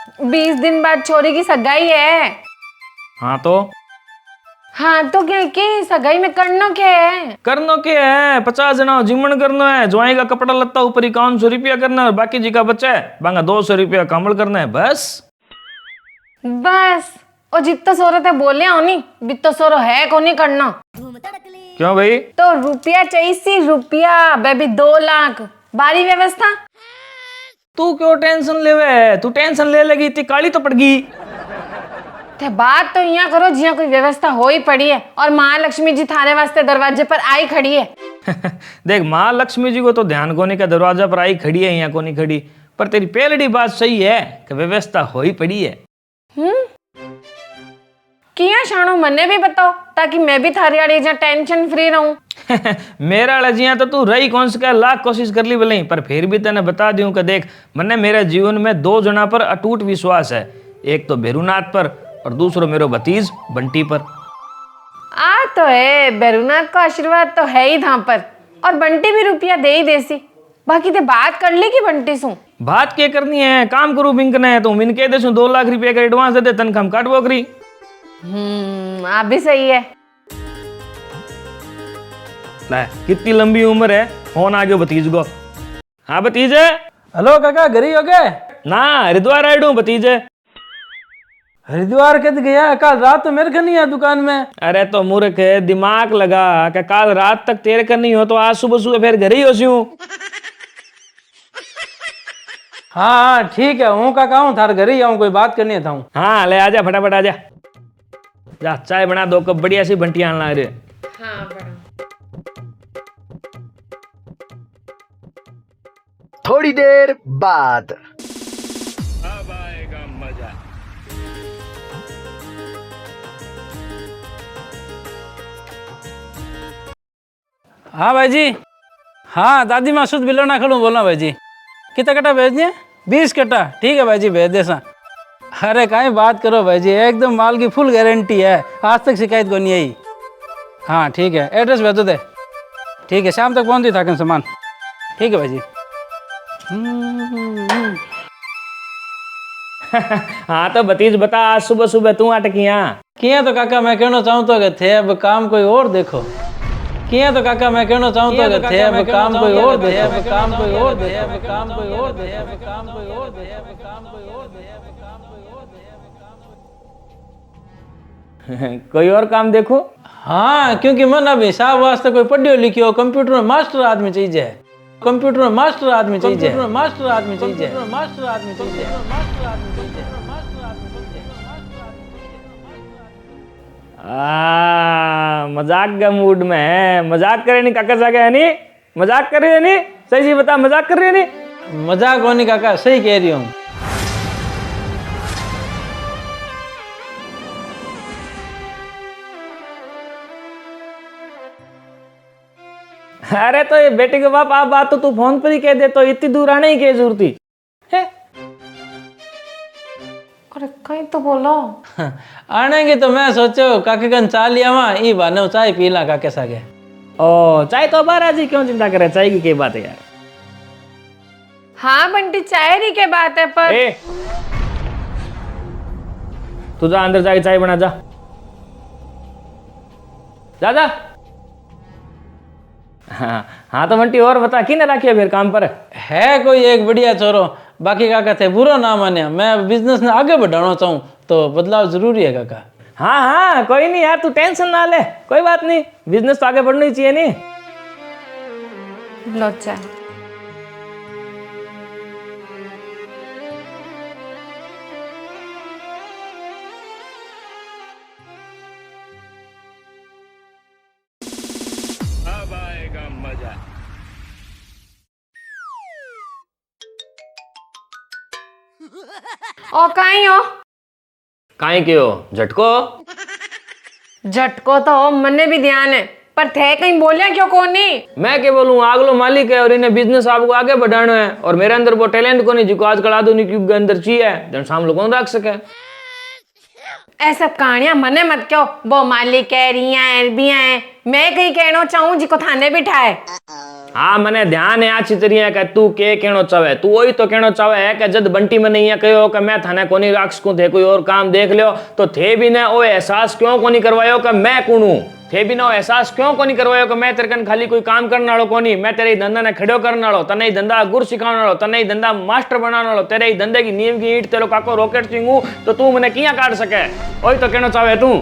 20 दिन बाद छोरी की सगाई है। हाँ तो हाँ तो क्या की सगाई में करना क्या है? करनो क्या है, 50 जना जिमन करना है, ज्वाई का कपड़ा लत्ता ऊपर 5100 रुपया करना है और बाकी जी का बच्चा है बांगा 200 रुपया कमल करना है बस। बस और जितना सोरो थे बोले होनी बित्तो सोरो है को नहीं करना। क्यों भाई? तो रुपया चाहिए, रुपया बेबी 2 लाख बारी व्यवस्था। तू क्यों टेंशन लेवे, तू टेंशन ले लेगी इतनी काली तो पड़गी। थे बात तो यहाँ करो जिया कोई व्यवस्था हो ही पड़ी है और महालक्ष्मी जी थारे वास्ते दरवाजे पर आई खड़ी है। देख महालक्ष्मी जी को तो ध्यान कोनी का दरवाजा पर आई खड़ी है, यहाँ को नहीं खड़ी, पर तेरी पहली बात सही है कि व्यवस्था हो ही पड़ी है। किया शाणो मने भी बताओ ताकि मैं भी थारी आड़ी जहाँ टेंशन फ्री रहूं। मेरा लजिया तो तू रही कौन सा लाख कोशिश कर ली भले, पर फिर भी तेने बता दूं कि देख मन्ने मेरे जीवन में 2 जना पर अटूट विश्वास है, एक तो बेरुनाथ पर और दूसरो मेरो भतीज बंटी पर। आ तो है बेरुनाथ का आशीर्वाद तो है ही था पर, और बंटी भी रुपया दे ही देसी। बाकी ते बात कर ली कि बंटी सू बात क्या करनी है, काम करूँ बिंक ने तो मिन कह दे 2 लाख रुपया का एडवांस दे दे तनखा हम काटबो करी। आप भी सही है। कितनी लंबी उम्र है, फोन आ गयो भतीज को। हाँ भतीजे। हेलो काका, घरी हो गए? ना हरिद्वार आइडू भतीजे। हरिद्वार कद गया? कल रात तो मेरे घर नहीं है दुकान में। अरे तो मूर्ख है, दिमाग लगा कि कल रात तक तेरे कर नहीं हो तो आज सुबह सुबह फिर घर ही हो सी हूँ। हाँ ठीक है, हूँ काका, हूँ थार घर ही आऊँ, कोई बात करनी था। हाँ ले आजा फटाफट आजा, जा चाय बना 2 कप बढ़िया सी बंटियां ला रहे। हाँ बड़ा। थोड़ी देर बाद अब आएगा मजा। हाँ भाई जी, हाँ दादी माँ शुद्ध बिलो ना खड़ू बोलना भाई जी। कितना कट्टा भेज दिए? 20 कट्टा, ठीक है भाई जी भेज दे सा। अरे काहे बात करो भाई जी, एकदम माल की फुल गारंटी है, आज तक शिकायत को नहीं आई। हाँ ठीक है, एड्रेस भेज दे। ठीक है, शाम तक पहुँच दी था सामान। ठीक है भाई जी। हाँ तो भतीज बता, आज सुबह सुबह तू अटकिया किया तो काका मैं कहना चाहूँ तो थे अब काम कोई और देखो। किया तो काका मैं कहना चाहूँ तो थे अब काम कोई और दे, अब काम कोई और दे, अब काम कोई और दे, अब काम कोई और दे, अब काम कोई और दे, अब काम कोई और दे, अब काम कोई और काम देखो। हाँ क्योंकि मन अब हिसाब वास्ते कोई पढ़ियो लिखियो कंप्यूटर में मास्टर आदमी चाहिए, कंप्यूटर में मास्टर आदमी चाहिए, कंप्यूटर में मास्टर आदमी चाहिए, मास्टर आदमी चाहिए, मास्टर आदमी चाहिए, मास्टर आदमी चाहिए। मजाक का मूड में है, मजाक करे नहीं काका सागे है नहीं, मजाक कर रही है नहीं, सही जी बता मजाक कर रही है नहीं? मजाक होनी काका, सही कह रही हूँ। अरे तो ये बेटे के बाप आप बात तो तू फोन पर ही कह दे, तो इतनी दूर आने ही क्या जरूरत थी है? अरे कहीं तो बोलो। आने की तो मैं सोचो काके कन चाय लिया वहाँ ई बहाने चाय पी ला काके सागे। ओ चाय तो बार आज ही क्यों चिंता करे, चाय की क्या बात है यार। हाँ बंटी चाय की बात है पर तू जा अंदर जाके चाय बना, जा जा जा। हाँ तो बंटी और बता की ना रखिए फिर काम पर है कोई एक बढ़िया छोरो, बाकी काका थे बुरा ना माने, मैं बिजनेस ने आगे बढ़ाना चाहूँ तो बदलाव जरूरी है काका। हाँ हाँ कोई नहीं यार, तू टेंशन ना ले, कोई बात नहीं, बिजनेस तो आगे बढ़ना ही चाहिए नहीं। लो चाय। अब आएगा मजा। ओ कहीं हो? काहे के हो झटको? झटको तो हो, मन्ने भी ध्यान है, पर थे कहीं बोलिया क्यों कोनी? मैं क्या बोलूं, आगलो मालिक है और इन्हें बिजनेस आपको आगे बढ़ाना है और मेरे अंदर वो टैलेंट को नहीं जिसको आजकल आधुनिक युग के अंदर चाहिए, जन सामने कौन रख सके। ऐसा कहानियां मने मत क्यों, वो मालिक है रिया है, मैं कहीं कहना चाहूँ जिको थाने बिठाए। हाँ मने ध्यान है आछी तरिया के तू के कहणो चाहे तू वही तो कहणो चाहे है कि जद बंटी मने यहाँ कहो कि मैं थाने कोनी राख सकूं थे कोई और काम देख लियो तो थे भी ने ओ एहसास क्यों कोनी करवायो कि मैं कौन हूं थे भी ना एहसास क्यों कोनी करवायो कि मैं तेरे कन खाली कोई काम करने वालो कोनी मैं तेरे धंधा ने खड़ो करने वालो तने धंधा गुर सिखाने वालो तने धंधा मास्टर बनाने वालो तेरे धंधे की नींव की ईंट तेरो काको रॉकेट सिंह हूं तो तू मने किया काट सके वही तो कहना चाहे तू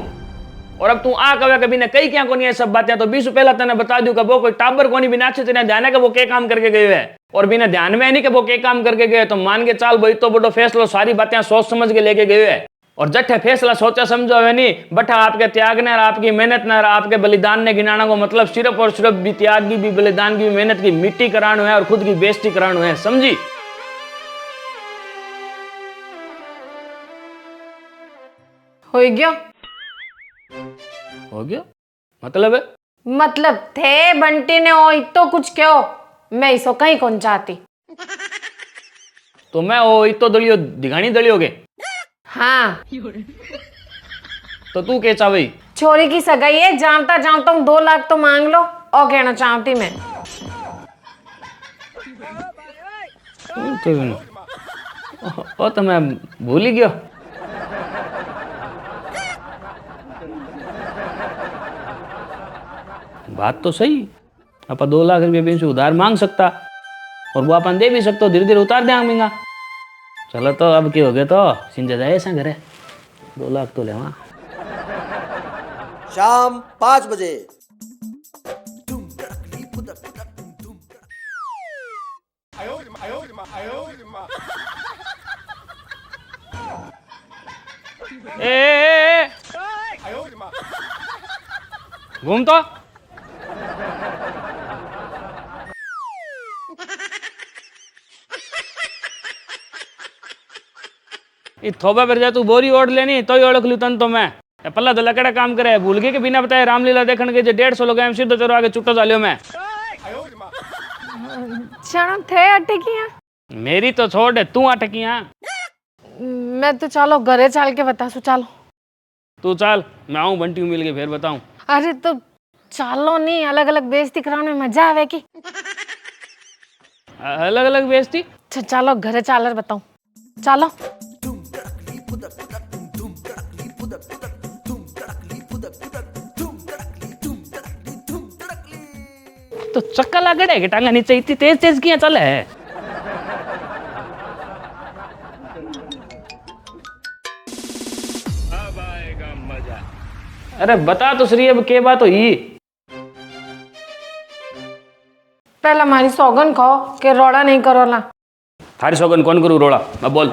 और अब तू आ कहे कभी ने कई क्या कोनी ये सब बातें तो 20 पहला तने बता दूं कि वो कोई टाबर कोनी बिना अच्छे तेने ध्यान है कि वो के काम करके गए है और बिना ध्यान में नहीं कि वो के काम करके गए तो मान के चाल भाई तो बड़ो फैसलो सारी बातें सोच समझ के लेके गए है और जट्ठे फैसला सोचा समझो है नहीं बटा आपके त्याग ने और आपकी मेहनत ने और आपके बलिदान ने गिनाना को मतलब सिर्फ और सिर्फ भी त्याग की भी बलिदान की भी मेहनत की मिट्टी करानो है और खुद की बेइज्जती करानो है समझी हो गया मतलब थे बंटी ने ओ तो कुछ क्यों मैं इसो कहीं कौन चाहती तो मैं वो इतो दलियो दिगानी दलियोगे हाँ तो तू के चावई छोरी की सगाई है जानता जानता हूँ 2 लाख तो मांग लो और कहना चाहती मैं ओ तो मैं भूल ही गयो बात तो सही अपन 2 लाख रुपये बेंच उधार मांग सकता और वो अपन दे भी सकते धीरे धीरे उतार देंगे चलो तो अब क्या हो गया तो सिंजा जाए ऐसा घरे 2 लाख तो ले वहाँ शाम 5 बजे। ए घूम तो थोबा पर जा तू बोरी ओढ़ लेनी तो ही ओळख लू तन तो मैं पल्ला तो लकड़ा काम करे भूल गए कि बिना बताए रामलीला देखने के जो 150 लोग हैं सीधो तेरो आगे चुट्टो चालियो मैं क्षण थे अटकियां मेरी तो छोड़ दे तू अटकियां मैं तो चलो घरे चल के बता सू चलो तू चल मैं आऊं बंटी मिल के फिर बताऊं अरे तो चलो नहीं अलग अलग बेइज्जती कराने में मजा आवे की अलग अलग बेइज्जती चलो घरे चल बताऊं चलो तो चक्का लागड़े के टांगा नीचे इतनी तेज तेज किया चले है अब आएगा मजा अरे बता तो सही अब के बात हुई पहले हमारी सौगन खाओ कि रोड़ा नहीं करोला थारी सौगन कौन करू रोड़ा अब बोल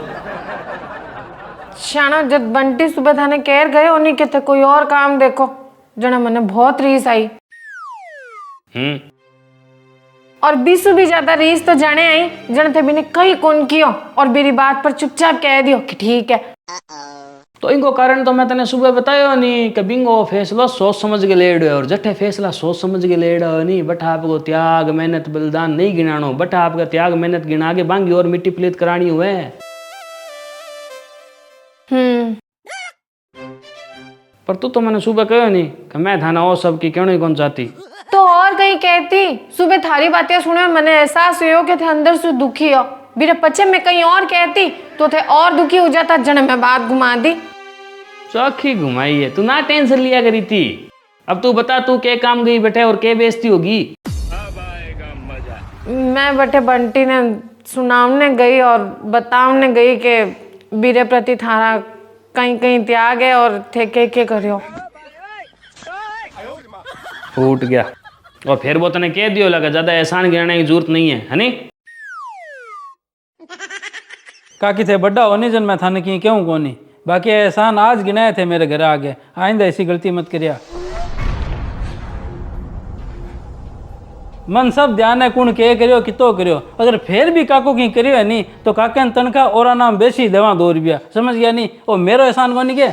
शाना जब बंटी सुबह थाने केर गए उन्हीं के थे कोई और काम देखो जना मने बहुत रीस आई और बीसू भी ज्यादा रीस तो जाने आई जन थे बिने कहीं कौन कियो और मेरी बात पर चुपचाप कह दियो कि ठीक है तो इनको कारण तो मैं तने सुबह बतायो नहीं कि बिंगो फैसला सोच समझ के लेड़ो और जट्ठे फैसला सोच समझ के लेड़ो नहीं बट आपको त्याग मेहनत बलिदान नहीं गिनानो बट आपका त्याग मेहनत गिना के बांगी और मिट्टी प्लेत करानी हुए पर तू तो मैंने सुबह कहो नहीं कि मैं थाना और सब की क्यों कौन चाहती तो और कहीं कहती सुबह थारी बातें सुने और मने एहसास हुआ कि थे अंदर से दुखी हो मेरे पचे में कहीं और कहती तो थे और दुखी हो जाता जने मैं बात घुमा दी चौखी घुमाई है तू ना टेंशन लिया करी थी अब तू बता तू क्या काम गई बैठे और क्या बेइज्जती होगी अब आएगा मजा मैं बटे बंटी ने सुनावने गई और बतावने गई कि बीरे प्रति थारा कहीं कहीं त्याग है और थे के करियो फूट गया और फिर वो तने कह दियो लगा ज्यादा एहसान गिराने की जरूरत नहीं है नहीं काकी थे बड्डा होने जन मैं थाने की क्यों कोनी बाकी एहसान आज गिनाए थे मेरे घर आगे आइंदा ऐसी गलती मत करिया मन सब ध्यान है कौन के करियो कितो करियो अगर फिर भी काको की करियो है नहीं तो काके ने तनखा और नाम बेसी देवा 2 रुपया समझ गया नहीं वो मेरो एहसान कोनी के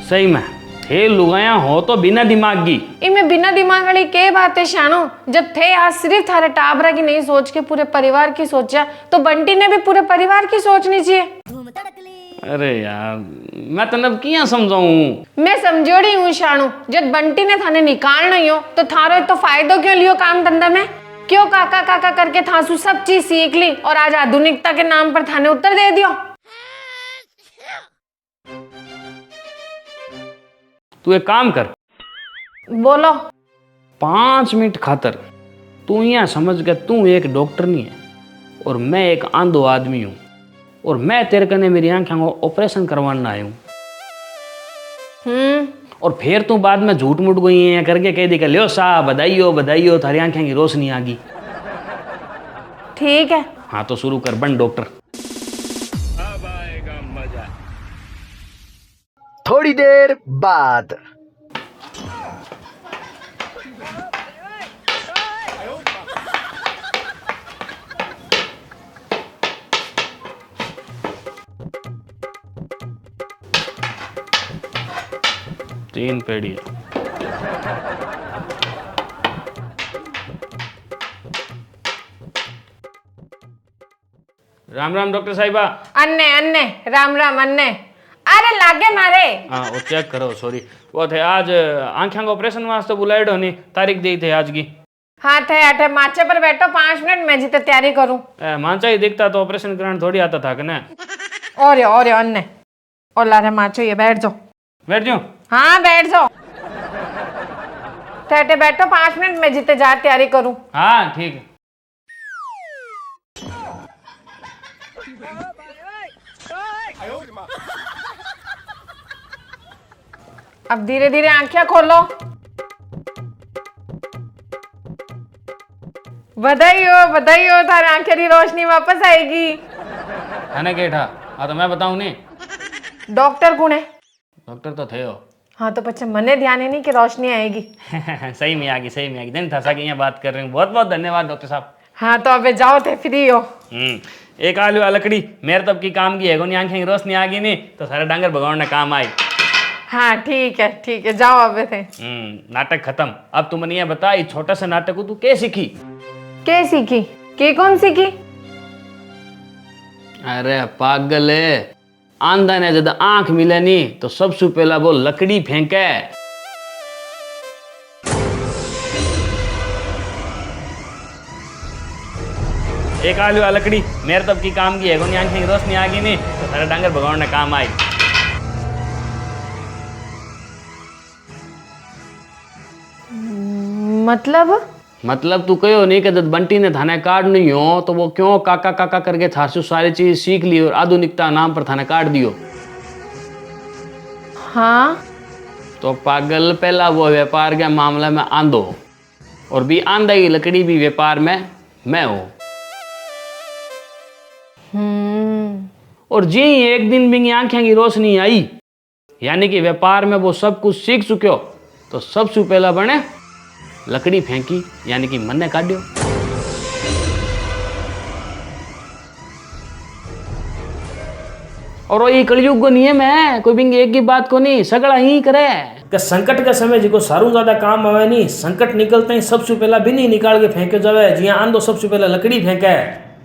सही में थे लुगाया हो तो बिना दिमाग की इनमें बिना दिमाग वाली के बात है शानो जब थे आज सिर्फ थारे टाबरा की नहीं सोच के पूरे परिवार की सोचा तो बंटी ने भी पूरे परिवार की सोचनी चाहिए अरे यार मैं तने अब किया समझाऊं। मैं समझोड़ी हूँ शाणू, जब बंटी ने थाने निकाल नहीं हो तो थारो तो फायदो क्यों लियो काम धंधा में? क्यों काका काका करके थासू सब चीज सीख ली और आज आधुनिकता के नाम पर थाने उत्तर दे दियो? तू एक काम कर, बोलो। 5 मिनट खातर तू यहाँ समझ के तू एक डॉक्टर नहीं है और मैं एक आंधो आदमी हूँ और मैं तेरे कने मेरी आंखों को ऑपरेशन करवाना आया हूँ। और फिर तू बाद में झूठ मूठ गई है करके कह दी कि लियो साहब बधाइयो बधाइयो थारी आंखें की रोशनी आ गई। ठीक है। हाँ तो शुरू कर, बन डॉक्टर। थोड़ी देर बाद। तीन पेड़ी है। राम राम डॉक्टर साहिबा। अन्ने अन्ने राम राम अन्ने। अरे लागे मारे। हाँ वो चेक करो, सॉरी वो थे आज आंखों का ऑपरेशन वास्ते बुलाए नहीं, तारीख दी थे आज की। हाँ थे अठे माचे पर बैठो 5 मिनट मैं जीते तैयारी करूं। मांचा ही दिखता तो ऑपरेशन कराने थोड़ी आता था कि ना। और अन्ने और लारे माचो ये बैठ जाओ। बैठ जाओ। हाँ बैठ जाओ। थे बैठो 5 मिनट मैं जीते जा तैयारी करूं। हाँ ठीक है। अब धीरे धीरे आंखें खोलो। बधाई हो थारे आंखें की रोशनी वापस आएगी। है ना केठा? हाँ तो मैं बताऊं नहीं। डॉक्टर कौन है? डॉक्टर तो थे हो। हाँ तो पच्चे मने ध्यान ही नहीं कि रोशनी आएगी। सही में आ गई, सही में आ गई। दिन था कि यहाँ बात कर रहे हैं। बहुत बहुत धन्यवाद डॉक्टर साहब। हाँ तो अबे जाओ थे फ्री हो। एक आलू वाली लकड़ी मेरे तब की काम की है, कोनी आंखें की रोशनी आ गई नहीं तो सारे डांगर भगवान ने काम आई। हाँ ठीक है जाओ अबे थे। नाटक खत्म। अब तू मने ये बता, ये छोटा सा नाटक को तू क्या सीखी? के सीखी? के कौन सीखी? अरे पागल है, आंधा ने जब आंख मिले नहीं तो सबसे पहला वो लकड़ी फेंके। एक आलू वाली लकड़ी मेरे तब की काम की है, कोनी आंखें की रोशनी आ गई नहीं तो सारे डांगर भगवान ने काम आई। मतलब तू कहो नहीं कि जब बंटी ने थाने काट नहीं हो तो वो क्यों काका काका करके थासु सारी चीज सीख ली और आधुनिकता नाम पर थाने काट दियो। हाँ तो पागल पहला वो व्यापार के मामले में आंधो और भी आंधा की लकड़ी भी व्यापार में मैं हूं। और जी एक दिन भी आंखें की रोशनी आई यानी कि व्यापार में वो सब कुछ सीख चुके हो तो सबसे पहला बने लकड़ी फेंकी यानी कि मन ने काटियो। और वो ये कलयुग को नियम है, कोई भी एक की बात को नहीं सगड़ा ही करे। कि संकट का समय जिको सारू ज्यादा काम आवे नहीं, संकट निकलते ही सबसे पहला भी नहीं निकाल के फेंके जावे, जिया आंधो सबसे पहला लकड़ी फेंके।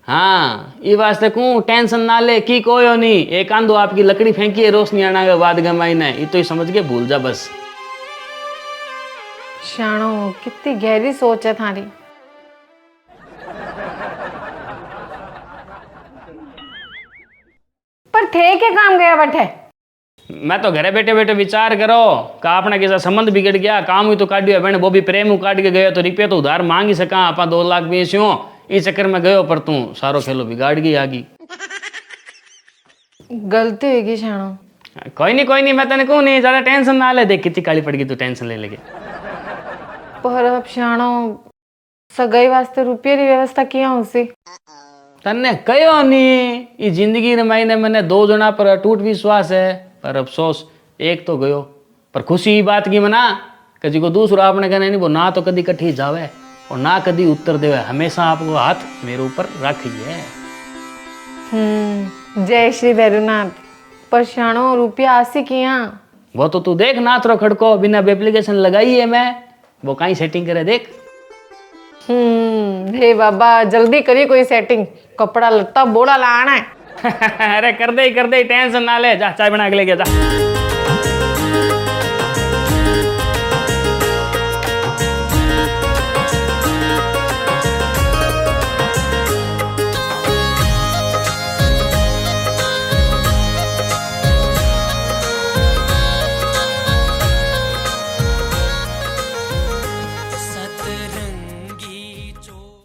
हाँ ये वास्ते को टेंशन ना ले की कोई नहीं, एक आंधो आपकी लकड़ी फेंकी है रोशनी आना के बाद गमाई ने, ये तो ही समझ के भूल जा बस। शाणो कितनी गहरी सोच है थारी। पर थे के काम गया बटे? मैं तो घरे बैठे बैठे विचार करो का अपना किसा संबंध बिगड़ गया, काम ही तो काटियो है वो भी प्रेम काट के गयो तो रुपया तो उधार मांग ही सका, आप 2 लाख बेसियो इस चक्कर में गयो पर तू सारो खेलो बिगाड़ गई आगी। गलती होगी शाणो। कोई नहीं मैं तने कहूं नहीं, ज्यादा टेंशन ना ले, देख कितनी काली पड़ गई तू टेंशन ले लेके। पर अब शाणो सगाई वास्ते रुपये की व्यवस्था किया उसी तन्ने कहो नहीं, ये जिंदगी ने मैंने 2 जना पर अटूट विश्वास है, पर अफसोस एक तो गयो। पर खुशी ये बात की मना कि जिको दूसरा आपने कहना नहीं वो ना तो कदी कठी जावे और ना कदी उत्तर देवे, हमेशा आपको हाथ मेरे ऊपर रखिए। जय श्री भैरवनाथ। पर शाणो रुपया आसी किया वो तो तू देख नाथ रो खड़को बिना एप्लीकेशन लगाई है मैं, वो कहीं सेटिंग करे देख। हे बाबा जल्दी करिए कोई सेटिंग, कपड़ा लत्ता बोड़ा लाना है। अरे कर दे टेंशन ना ले, जा चाय बना के लेके जा।